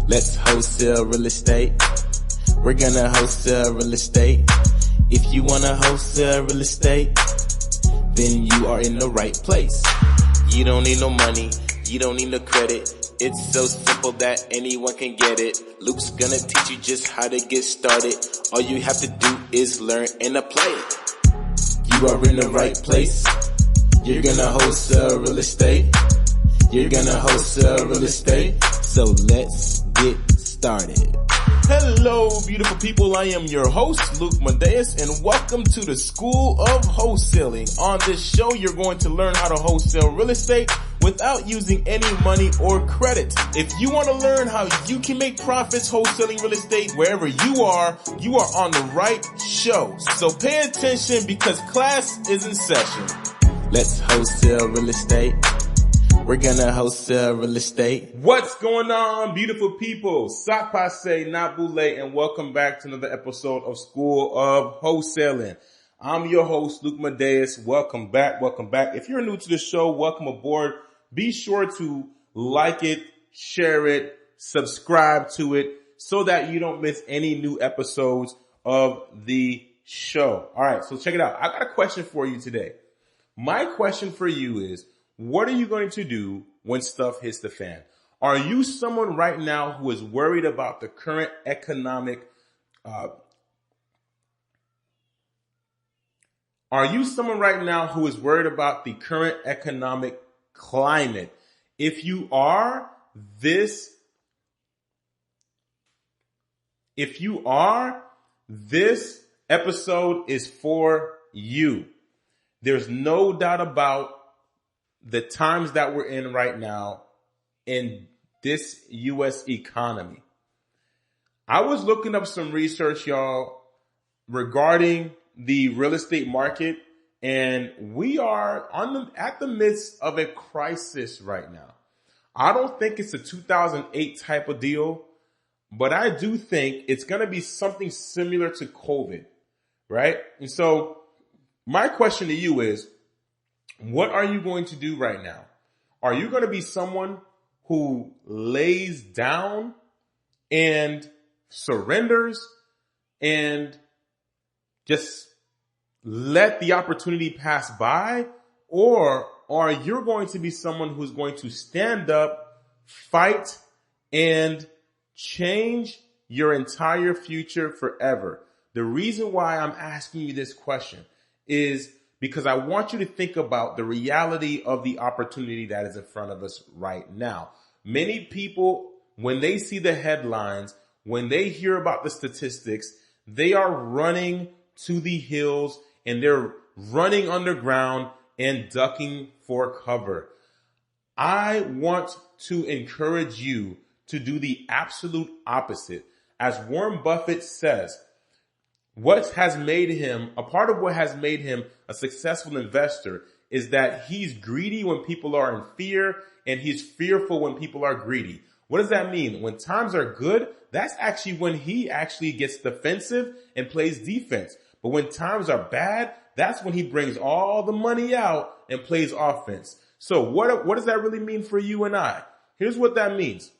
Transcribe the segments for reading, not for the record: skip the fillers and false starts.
Let's wholesale real estate. We're gonna wholesale real estate. If you wanna wholesale real estate, then you are in the right place. You don't need no money, you don't need no credit. It's so simple that anyone can get it. Luke's gonna teach you just how to get started. All you have to do is learn and apply it. You are in the right place. You're gonna wholesale real estate. You're gonna wholesale real estate. So let's get started. Hello, beautiful people. I am your host, Luke Madeus, and welcome to the School of Wholesaling. On this show, you're going to learn how to wholesale real estate without using any money or credit. If you want to learn how you can make profits wholesaling real estate wherever you are on the right show. So pay attention because class is in session. Let's wholesale real estate. We're gonna wholesale real estate. What's going on, beautiful people? Sak passe, not boule, and welcome back to another episode of School of Wholesaling. I'm your host, Luke Madeus. Welcome back. If you're new to the show, welcome aboard. Be sure to like it, share it, subscribe to it so that you don't miss any new episodes of the show. All right, so check it out. I got a question for you today. My question for you is, what are you going to do when stuff hits the fan? Are you someone right now who is worried about the current economic climate? If you are, this episode is for you. There's no doubt about the times that we're in right now in this U.S. economy. I was looking up some research, y'all, regarding the real estate market, and we are at the midst of a crisis right now. I don't think it's a 2008 type of deal, but I do think it's going to be something similar to COVID, right? And so my question to you is, what are you going to do right now? Are you going to be someone who lays down and surrenders and just let the opportunity pass by? Or are you going to be someone who's going to stand up, fight, and change your entire future forever? The reason why I'm asking you this question is because I want you to think about the reality of the opportunity that is in front of us right now. Many people, when they see the headlines, when they hear about the statistics, they are running to the hills and they're running underground and ducking for cover. I want to encourage you to do the absolute opposite. As Warren Buffett says, a part of what has made him a successful investor is that he's greedy when people are in fear and he's fearful when people are greedy. What does that mean? When times are good, that's actually when he actually gets defensive and plays defense. But when times are bad, that's when he brings all the money out and plays offense. So what does that really mean for you and I? Here's what that means.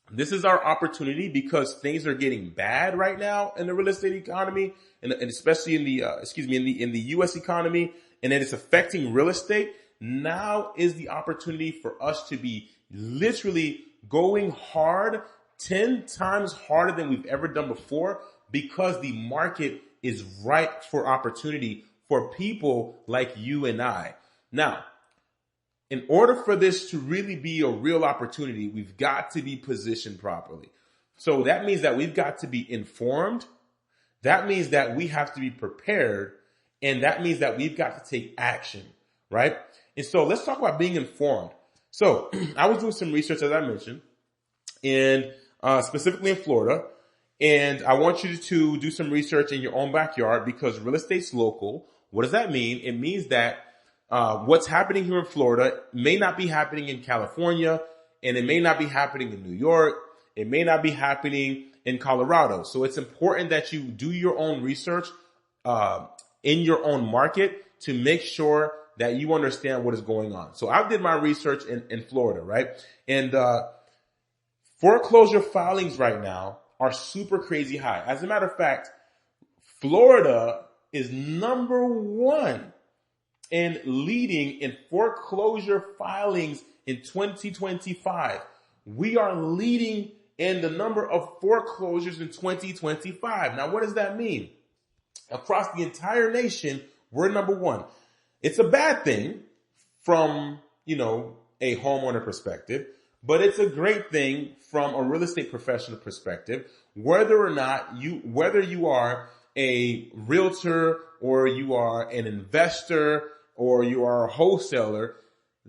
This is our opportunity because things are getting bad right now in the real estate economy and especially in the U.S. economy, and then it's affecting real estate. Now is the opportunity for us to be literally going hard, 10 times harder than we've ever done before, because the market is ripe for opportunity for people like you and I. Now, in order for this to really be a real opportunity, we've got to be positioned properly. So that means that we've got to be informed. That means that we have to be prepared. And that means that we've got to take action, right? And so let's talk about being informed. So I was doing some research, as I mentioned, and specifically in Florida. And I want you to do some research in your own backyard because real estate's local. What does that mean? It means that what's happening here in Florida may not be happening in California, and it may not be happening in New York. It may not be happening in Colorado. So it's important that you do your own research in your own market to make sure that you understand what is going on. So I did my research in Florida, right? And Foreclosure filings right now are super crazy high. As a matter of fact, Florida is number one in leading in foreclosure filings in 2025. We are leading in the number of foreclosures in 2025. Now, what does that mean? Across the entire nation, we're number one. It's a bad thing from, a homeowner perspective, but it's a great thing from a real estate professional perspective, whether you are a realtor or you are an investor or you are a wholesaler.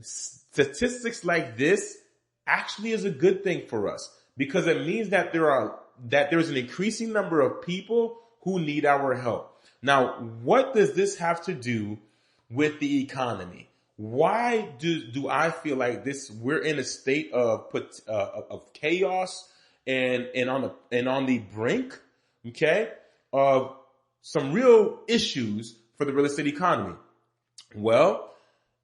Statistics like this actually is a good thing for us because it means that there's an increasing number of people who need our help. Now, what does this have to do with the economy? Why do I feel like we're in a state of chaos and on the brink, okay, of some real issues for the real estate economy? Well,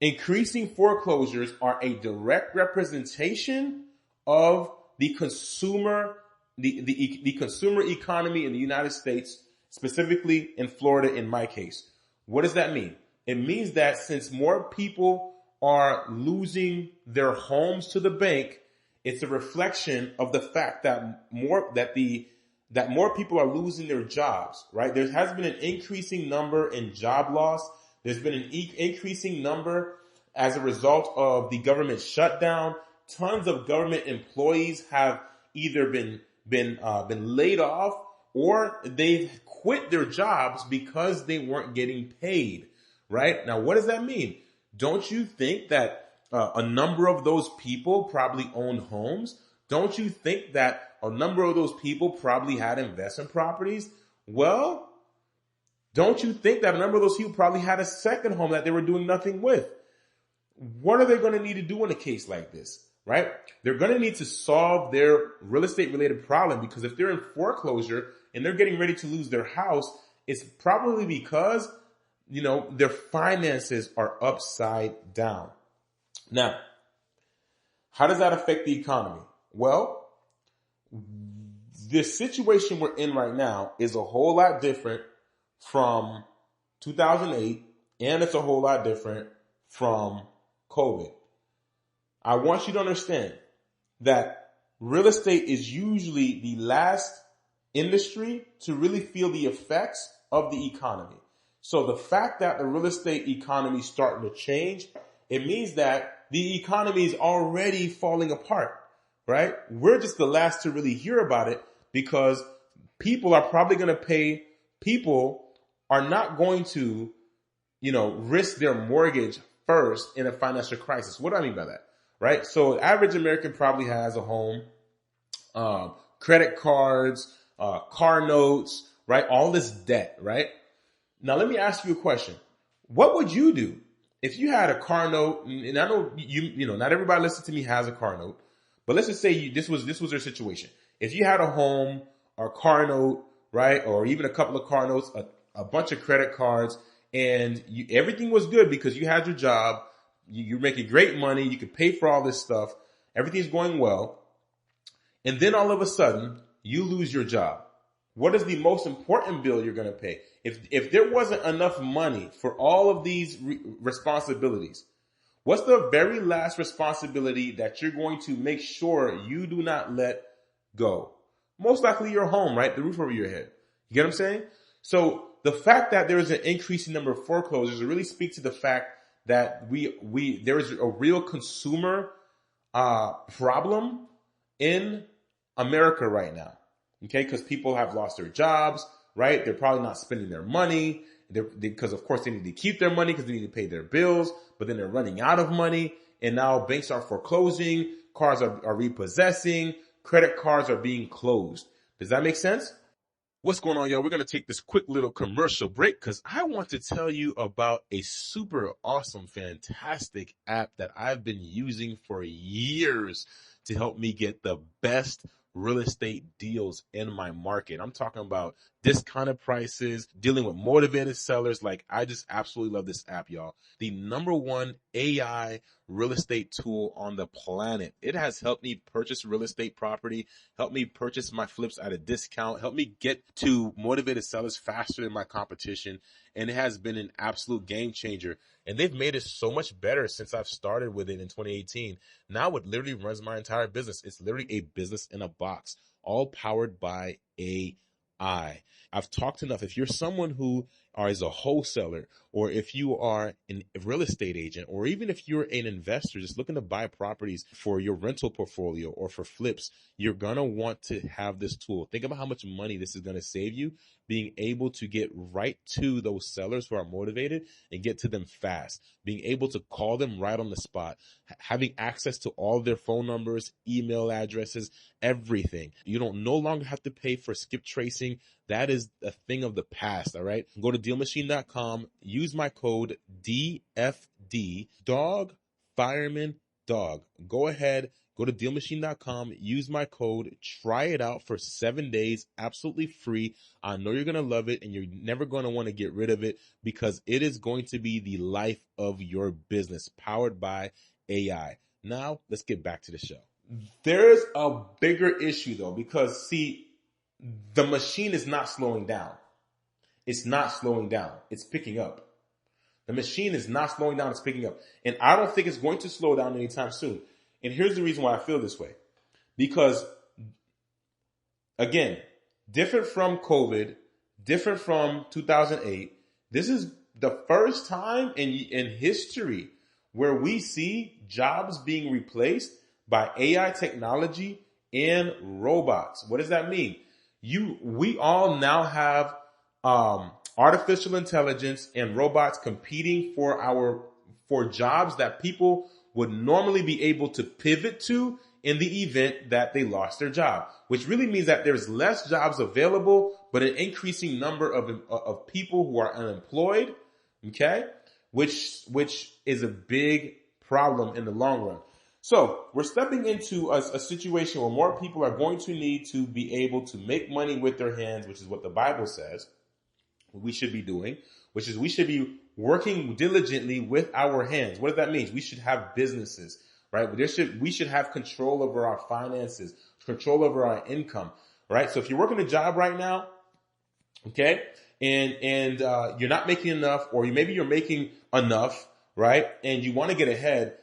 increasing foreclosures are a direct representation of the consumer economy in the United States, specifically in Florida in my case. What does that mean? It means that since more people are losing their homes to the bank, it's a reflection of the fact that more people are losing their jobs, right? There has been an increasing number in job loss. There's been an increasing number as a result of the government shutdown. Tons of government employees have either been laid off or they've quit their jobs because they weren't getting paid, right? Now, what does that mean? Don't you think that a number of those people probably owned homes? Don't you think that a number of those people probably had investment properties? Well, don't you think that a number of those people probably had a second home that they were doing nothing with? What are they going to need to do in a case like this, right? They're going to need to solve their real estate related problem because if they're in foreclosure and they're getting ready to lose their house, it's probably because, their finances are upside down. Now, how does that affect the economy? Well, the situation we're in right now is a whole lot different from 2008, and it's a whole lot different from COVID. I want you to understand that real estate is usually the last industry to really feel the effects of the economy. So the fact that the real estate economy is starting to change, it means that the economy is already falling apart, right? We're just the last to really hear about it because people are not going to, risk their mortgage first in a financial crisis. What do I mean by that? Right? So average American probably has a home, credit cards, car notes, right? All this debt, right? Now let me ask you a question. What would you do if you had a car note? And I know not everybody listening to me has a car note, but let's just say this was your situation. If you had a home or car note, right? Or even a couple of car notes, a bunch of credit cards, and everything was good because you had your job, you're making great money, you could pay for all this stuff, everything's going well, and then all of a sudden, you lose your job. What is the most important bill you're going to pay? If there wasn't enough money for all of these responsibilities, what's the very last responsibility that you're going to make sure you do not let go? Most likely your home, right? The roof over your head. You get what I'm saying? So the fact that there is an increasing number of foreclosures really speaks to the fact that there is a real consumer problem in America right now. Okay, because people have lost their jobs, right? They're probably not spending their money because, of course, they need to keep their money because they need to pay their bills, but then they're running out of money, and now banks are foreclosing, cars are repossessing, credit cards are being closed. Does that make sense? What's going on, y'all? We're going to take this quick little commercial break because I want to tell you about a super awesome, fantastic app that I've been using for years to help me get the best real estate deals in my market. I'm talking about discounted prices, dealing with motivated sellers. Like, I just absolutely love this app, y'all. The number one AI real estate tool on the planet. It has helped me purchase real estate property, helped me purchase my flips at a discount, helped me get to motivated sellers faster than my competition. And it has been an absolute game changer. And they've made it so much better since I've started with it in 2018. Now it literally runs my entire business. It's literally a business in a box, all powered by AI. I've talked enough. If you're someone who is a wholesaler, or if you are a real estate agent, or even if you're an investor just looking to buy properties for your rental portfolio or for flips, you're going to want to have this tool. Think about how much money this is going to save you, being able to get right to those sellers who are motivated and get to them fast, being able to call them right on the spot, having access to all their phone numbers, email addresses, everything. You don't no longer have to pay for skip tracing. That is a thing of the past, all right? Go to DealMachine.com, use my code DFD, dog, fireman, dog. Go ahead, go to DealMachine.com, use my code, try it out for 7 days, absolutely free. I know you're going to love it, and you're never going to want to get rid of it because it is going to be the life of your business, powered by AI. Now, let's get back to the show. There's a bigger issue, though, because, see, the machine is not slowing down. It's not slowing down. It's picking up. The machine is not slowing down. It's picking up. And I don't think it's going to slow down anytime soon. And here's the reason why I feel this way. Because, again, different from COVID, different from 2008, this is the first time in history where we see jobs being replaced by AI technology and robots. What does that mean? We all now have artificial intelligence and robots competing for jobs that people would normally be able to pivot to in the event that they lost their job, which really means that there's less jobs available, but an increasing number of people who are unemployed. Okay, which is a big problem in the long run. So we're stepping into a situation where more people are going to need to be able to make money with their hands, which is what the Bible says we should be doing, which is we should be working diligently with our hands. What does that mean? We should have businesses, right? We should have control over our finances, control over our income, right? So if you're working a job right now, okay, and you're not making enough, or maybe you're making enough, right? And you want to get ahead.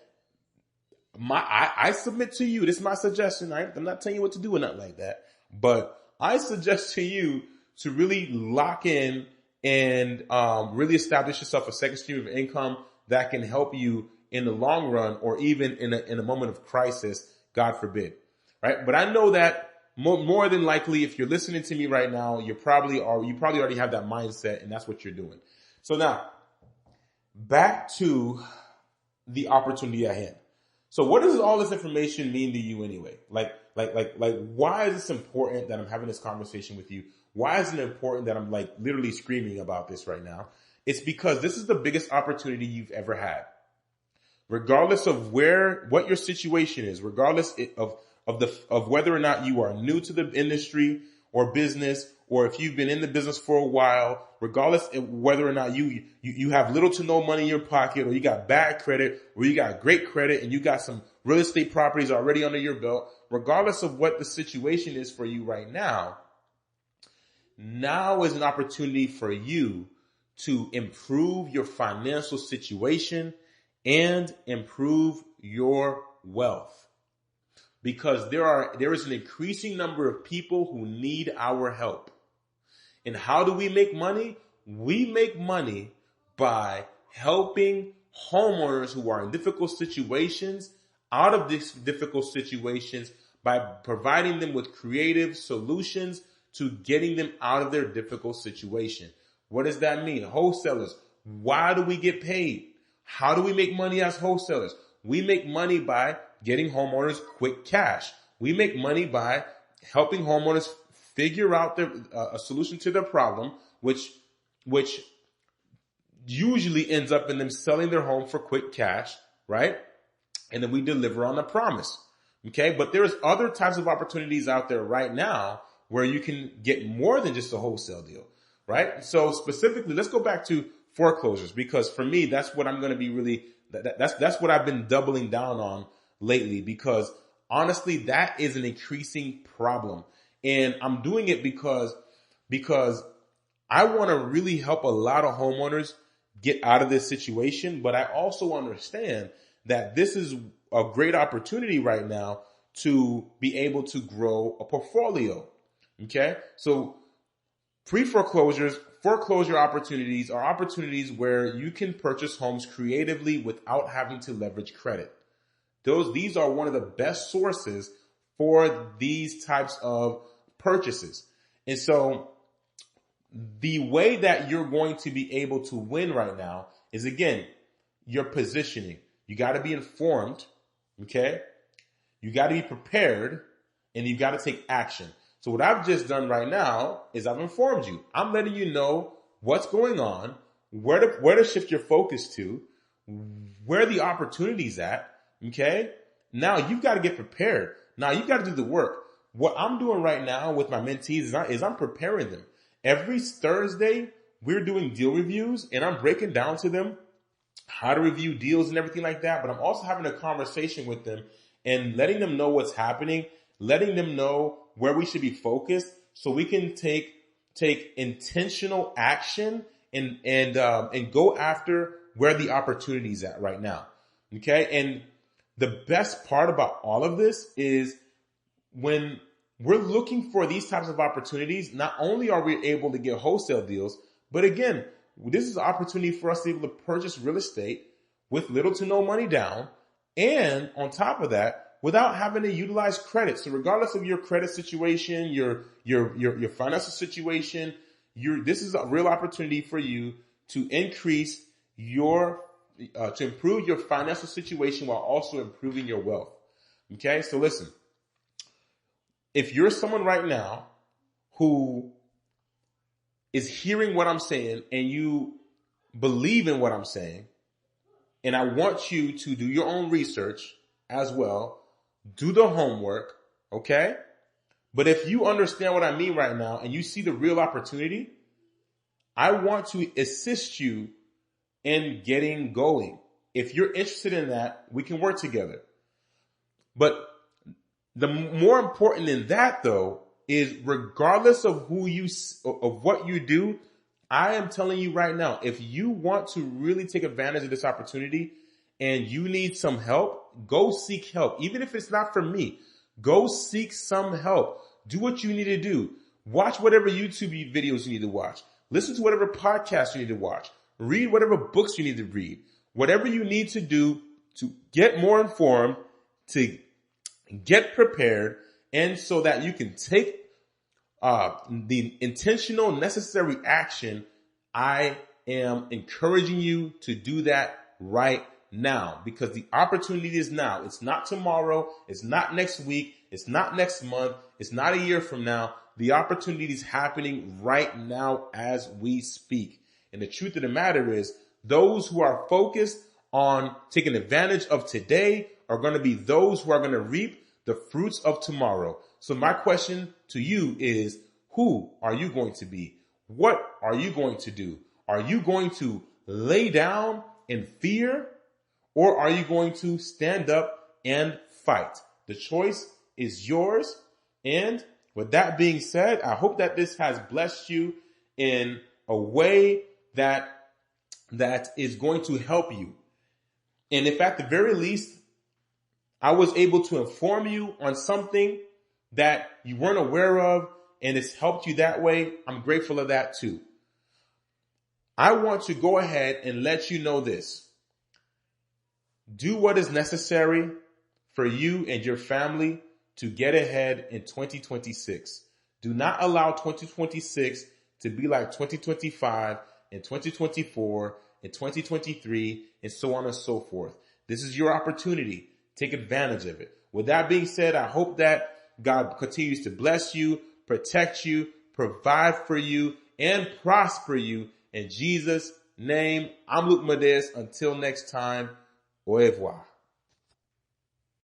I submit to you, this is my suggestion, right? I'm not telling you what to do or nothing like that, but I suggest to you to really lock in and really establish yourself a second stream of income that can help you in the long run, or even in a moment of crisis, God forbid, right? But I know that more than likely, if you're listening to me right now, you probably already have that mindset, and that's what you're doing. So now, back to the opportunity at hand. So what does all this information mean to you anyway? Like, why is this important that I'm having this conversation with you? Why is it important that I'm like literally screaming about this right now? It's because this is the biggest opportunity you've ever had. Regardless of what your situation is, regardless of whether or not you are new to the industry or business, or if you've been in the business for a while, regardless of whether or not you have little to no money in your pocket, or you got bad credit, or you got great credit and you got some real estate properties already under your belt, regardless of what the situation is for you right now is an opportunity for you to improve your financial situation and improve your wealth. Because there is an increasing number of people who need our help. And how do we make money? We make money by helping homeowners who are in difficult situations out of these difficult situations, by providing them with creative solutions to getting them out of their difficult situation. What does that mean? Wholesalers, why do we get paid? How do we make money as wholesalers? We make money by getting homeowners quick cash. We make money by helping homeowners figure out a solution to their problem, which usually ends up in them selling their home for quick cash, right? And then we deliver on the promise. Okay. But there's other types of opportunities out there right now where you can get more than just a wholesale deal, right? So specifically, let's go back to foreclosures, because for me, that's what I'm going to be really That's what I've been doubling down on lately, because honestly, that is an increasing problem. And I'm doing it because I want to really help a lot of homeowners get out of this situation. But I also understand that this is a great opportunity right now to be able to grow a portfolio. Okay. So pre-foreclosures, foreclosure opportunities are opportunities where you can purchase homes creatively without having to leverage credit. These are one of the best sources for these types of purchases. And so the way that you're going to be able to win right now is, again, your positioning. You got to be informed. Okay. You got to be prepared, and you got to take action. So what I've just done right now is I've informed you. I'm letting you know what's going on, where to shift your focus to, where the opportunity's at. Okay. Now you've got to get prepared. Now you've got to do the work. What I'm doing right now with my mentees is I'm preparing them. Every Thursday, we're doing deal reviews, and I'm breaking down to them how to review deals and everything like that. But I'm also having a conversation with them and letting them know what's happening, letting them know where we should be focused, so we can take intentional action and go after where the opportunity is at right now. Okay. And the best part about all of this is when we're looking for these types of opportunities, not only are we able to get wholesale deals, but again, this is an opportunity for us to be able to purchase real estate with little to no money down. And on top of that, without having to utilize credit. So regardless of your credit situation, your financial situation, this is a real opportunity for you to increase to improve your financial situation while also improving your wealth. Okay. So listen, if you're someone right now who is hearing what I'm saying and you believe in what I'm saying, and I want you to do your own research as well, do the homework, okay? But if you understand what I mean right now and you see the real opportunity, I want to assist you in getting going. If you're interested in that, we can work together. But the more important than that, though, is regardless of what you do, I am telling you right now, if you want to really take advantage of this opportunity and you need some help, go seek help. Even if it's not from me, go seek some help. Do what you need to do. Watch whatever YouTube videos you need to watch. Listen to whatever podcasts you need to watch. Read whatever books you need to read. Whatever you need to do to get more informed, to get prepared, and so that you can take the intentional, necessary action. I am encouraging you to do that right now, because the opportunity is now. It's not tomorrow. It's not next week. It's not next month. It's not a year from now. The opportunity is happening right now as we speak. And the truth of the matter is, those who are focused on taking advantage of today are going to be those who are going to reap the fruits of tomorrow. So my question to you is, who are you going to be? What are you going to do? Are you going to lay down in fear, or are you going to stand up and fight? The choice is yours. And with that being said, I hope that this has blessed you in a way that is going to help you. And if at the very least, I was able to inform you on something that you weren't aware of, and it's helped you that way, I'm grateful of that too. I want to go ahead and let you know this. Do what is necessary for you and your family to get ahead in 2026. Do not allow 2026 to be like 2025 and 2024 and 2023 and so on and so forth. This is your opportunity. Take advantage of it. With that being said, I hope that God continues to bless you, protect you, provide for you, and prosper you. In Jesus' name, I'm Luke Madeus. Until next time, au revoir.